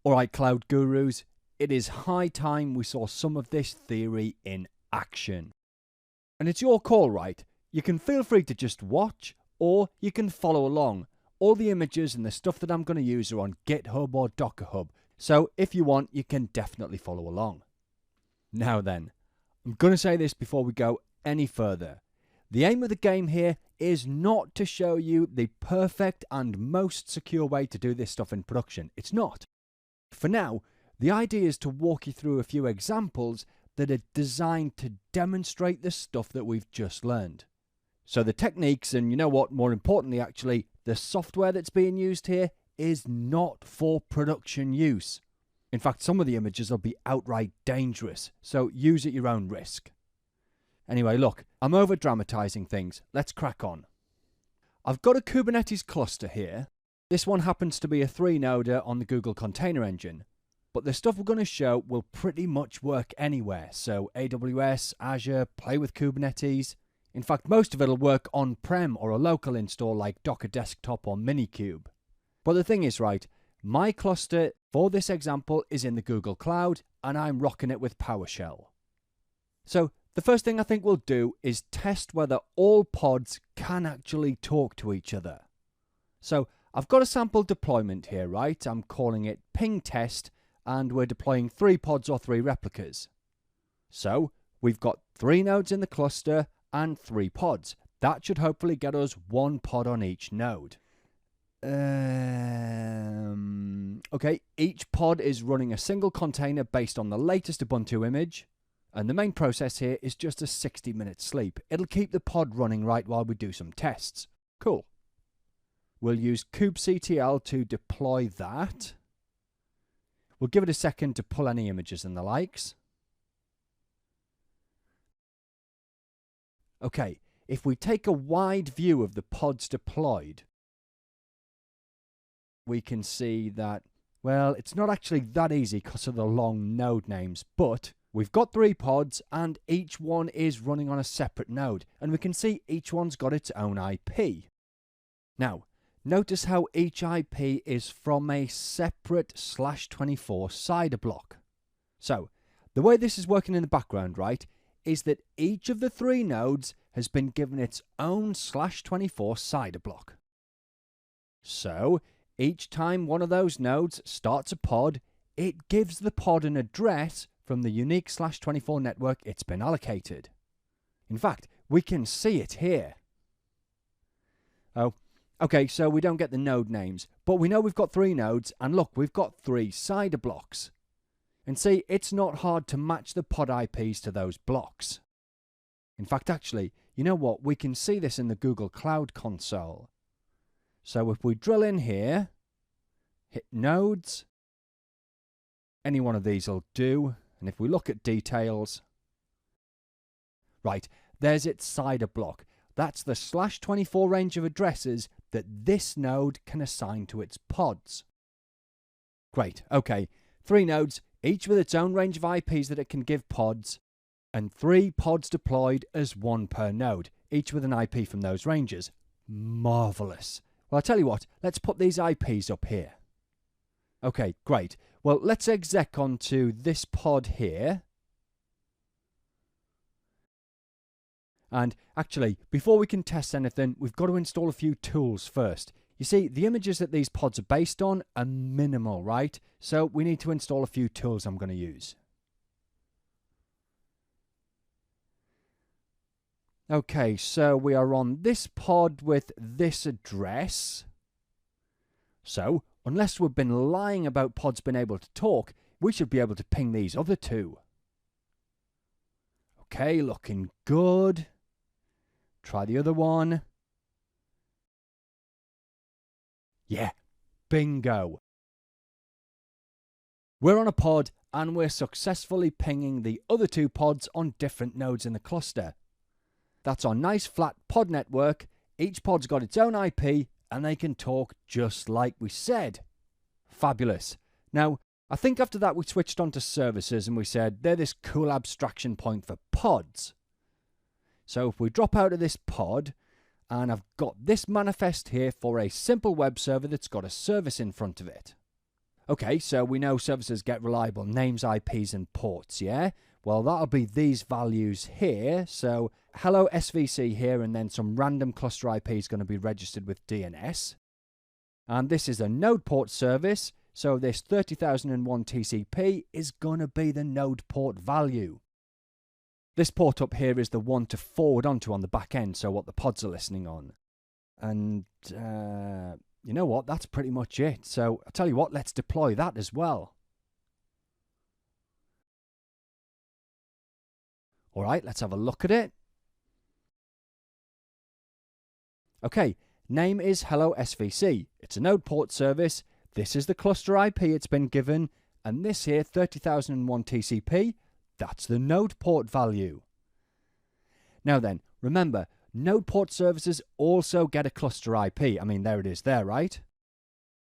Alright, cloud gurus, it is high time we saw some of this theory in action. And it's your call, right? You can feel free to just watch, or you can follow along. All the images and the stuff that I'm going to use are on GitHub or Docker Hub, so if you want, you can definitely follow along. Now then, I'm going to say this before we go any further. The aim of the game here is not to show you the perfect and most secure way to do this stuff in production. It's not. For now, the idea is to walk you through a few examples that are designed to demonstrate the stuff that we've just learned. So the techniques, and you know what, more importantly actually, the software that's being used here is not for production use. In fact, some of the images will be outright dangerous, so use at your own risk. Anyway, look, I'm over dramatizing things. Let's crack on. I've got a Kubernetes cluster here. This one happens to be a 3-noder on the Google Container Engine. But the stuff we're going to show will pretty much work anywhere. So AWS, Azure, play with Kubernetes. In fact, most of it will work on-prem or a local install like Docker Desktop or Minikube. But the thing is, right, my cluster for this example is in the Google Cloud and I'm rocking it with PowerShell. So the first thing I think we'll do is test whether all pods can actually talk to each other. So I've got a sample deployment here, right? I'm calling it ping test and we're deploying 3 pods or 3 replicas. So we've got 3 nodes in the cluster and 3 pods. That should hopefully get us 1 pod on each node. Okay, each pod is running a single container based on the latest Ubuntu image, and the main process here is just a 60-minute sleep. It'll keep the pod running right while we do some tests. Cool. We'll use kubectl to deploy that. We'll give it a second to pull any images and the likes. Okay, if we take a wide view of the pods deployed, we can see that, well, it's not actually that easy because of the long node names, but we've got 3 pods and each one is running on a separate node, and we can see each one's got its own IP. Now, notice how each IP is from a separate /24 CIDR block. So, the way this is working in the background, right, is that each of the 3 nodes has been given its own /24 CIDR block. So, each time one of those nodes starts a pod, it gives the pod an address from the unique /24 network it's been allocated. In fact, we can see it here. Oh, okay, so we don't get the node names, but we know we've got 3 nodes, and look, we've got 3 CIDR blocks. And see, it's not hard to match the pod IPs to those blocks. In fact, actually, you know what? We can see this in the Google Cloud Console. So if we drill in here, hit nodes, any one of these will do. And if we look at details, right, there's its CIDR block. That's the /24 range of addresses that this node can assign to its pods. Great, okay, 3 nodes, each with its own range of IPs that it can give pods, and 3 pods deployed as 1 per node, each with an IP from those ranges. Marvellous. Well, I'll tell you what, let's put these IPs up here. Okay, great. Well, let's exec onto this pod here. And actually, before we can test anything, we've got to install a few tools first. You see, the images that these pods are based on are minimal, right? So we need to install a few tools I'm going to use. Okay, so we are on this pod with this address. So, unless we've been lying about pods being able to talk, we should be able to ping these other 2. Okay, looking good. Try the other one. Yeah, bingo. We're on a pod and we're successfully pinging the other 2 pods on different nodes in the cluster. That's our nice flat pod network. Each pod's got its own IP and they can talk just like we said. Fabulous. Now, I think after that we switched on to services and we said they're this cool abstraction point for pods. So if we drop out of this pod, and I've got this manifest here for a simple web server that's got a service in front of it. Okay, so we know services get reliable names, IPs, and ports, yeah? Well, that'll be these values here. So hello SVC here, and then some random cluster IP is going to be registered with DNS. And this is a node port service, so this 30,001 TCP is going to be the node port value. This port up here is the one to forward onto on the back end, so what the pods are listening on. And you know what, that's pretty much it. So I'll tell you what, let's deploy that as well. All right, let's have a look at it. Okay, name is Hello SVC. It's a node port service. This is the cluster IP it's been given. And this here, 30,001 TCP, that's the node port value. Now then, remember, node port services also get a cluster IP. I mean, there it is there, right?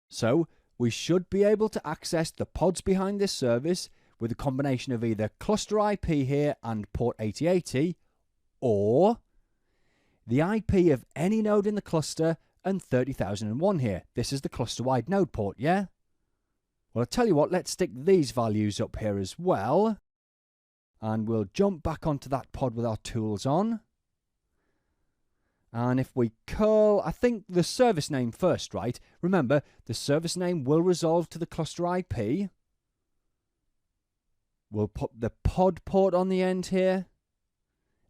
So we should be able to access the pods behind this service with a combination of either cluster IP here and port 8080, or the IP of any node in the cluster and 30,001 here. This is the cluster-wide node port, yeah? Well, I'll tell you what, let's stick these values up here as well. And we'll jump back onto that pod with our tools on. And if we curl, I think the service name first, right? Remember, the service name will resolve to the cluster IP. We'll put the pod port on the end here.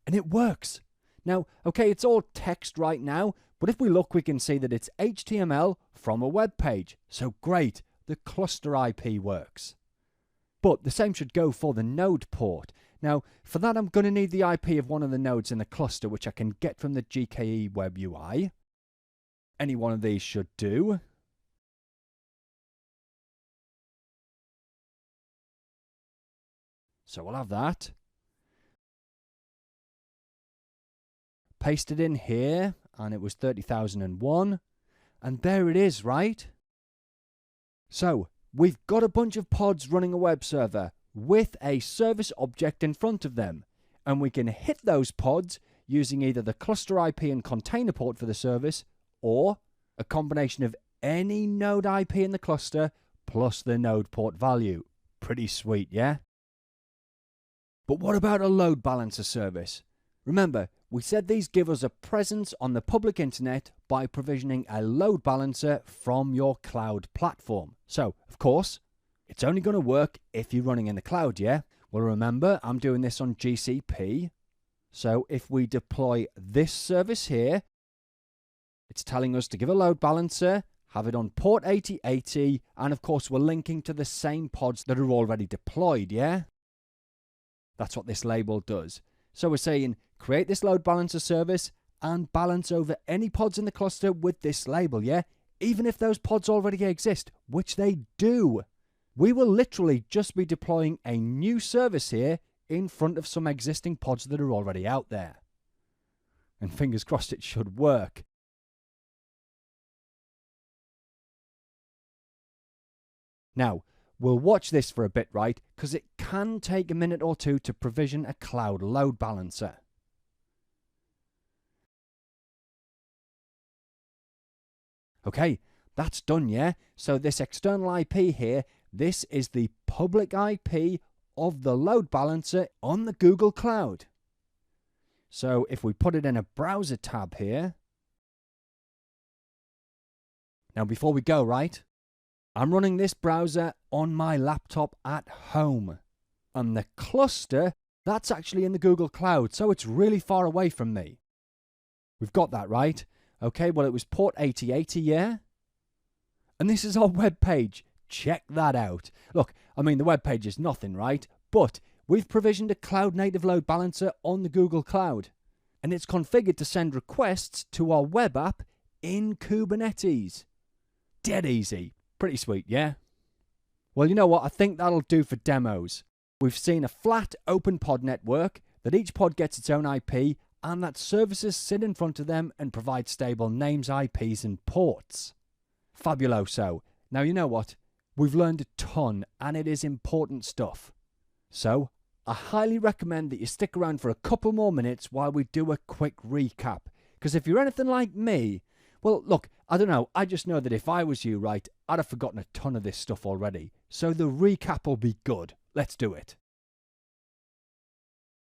And it works. Now, okay, it's all text right now, but if we look, we can see that it's HTML from a web page. So great, the cluster IP works. But the same should go for the node port. Now, for that, I'm going to need the IP of one of the nodes in the cluster, which I can get from the GKE Web UI. Any one of these should do. So we'll have that. Paste it in here, and it was 30,001. And there it is, right? So, we've got a bunch of pods running a web server with a service object in front of them. And we can hit those pods using either the cluster IP and container port for the service, or a combination of any node IP in the cluster plus the node port value. Pretty sweet, yeah? But what about a load balancer service? Remember, we said these give us a presence on the public internet by provisioning a load balancer from your cloud platform. So, of course, it's only going to work if you're running in the cloud, yeah? Well, remember, I'm doing this on GCP. So if we deploy this service here, it's telling us to give a load balancer, have it on port 8080, and of course we're linking to the same pods that are already deployed, yeah? That's what this label does. So we're saying, create this load balancer service and balance over any pods in the cluster with this label, yeah? Even if those pods already exist, which they do. We will literally just be deploying a new service here in front of some existing pods that are already out there. And fingers crossed it should work. Now, we'll watch this for a bit, right? Because it can take a minute or two to provision a cloud load balancer. Okay, that's done, yeah? So this external IP here, this is the public IP of the load balancer on the Google Cloud. So if we put it in a browser tab here. Now before we go, right? I'm running this browser on my laptop at home. And the cluster, that's actually in the Google Cloud, so it's really far away from me. We've got that, right? Okay, well, it was port 8080, yeah? And this is our web page. Check that out. Look, I mean, the web page is nothing, right? But we've provisioned a cloud-native load balancer on the Google Cloud. And it's configured to send requests to our web app in Kubernetes. Dead easy. Pretty sweet, yeah? Well, you know what? I think that'll do for demos. We've seen a flat open pod network, that each pod gets its own IP, and that services sit in front of them and provide stable names, IPs, and ports. Fabuloso. Now, you know what? We've learned a ton, and it is important stuff. So, I highly recommend that you stick around for a couple more minutes while we do a quick recap. Because if you're anything like me, Well, look, I don't know. I just know that if I was you, right, I'd have forgotten a ton of this stuff already. So the recap will be good. Let's do it.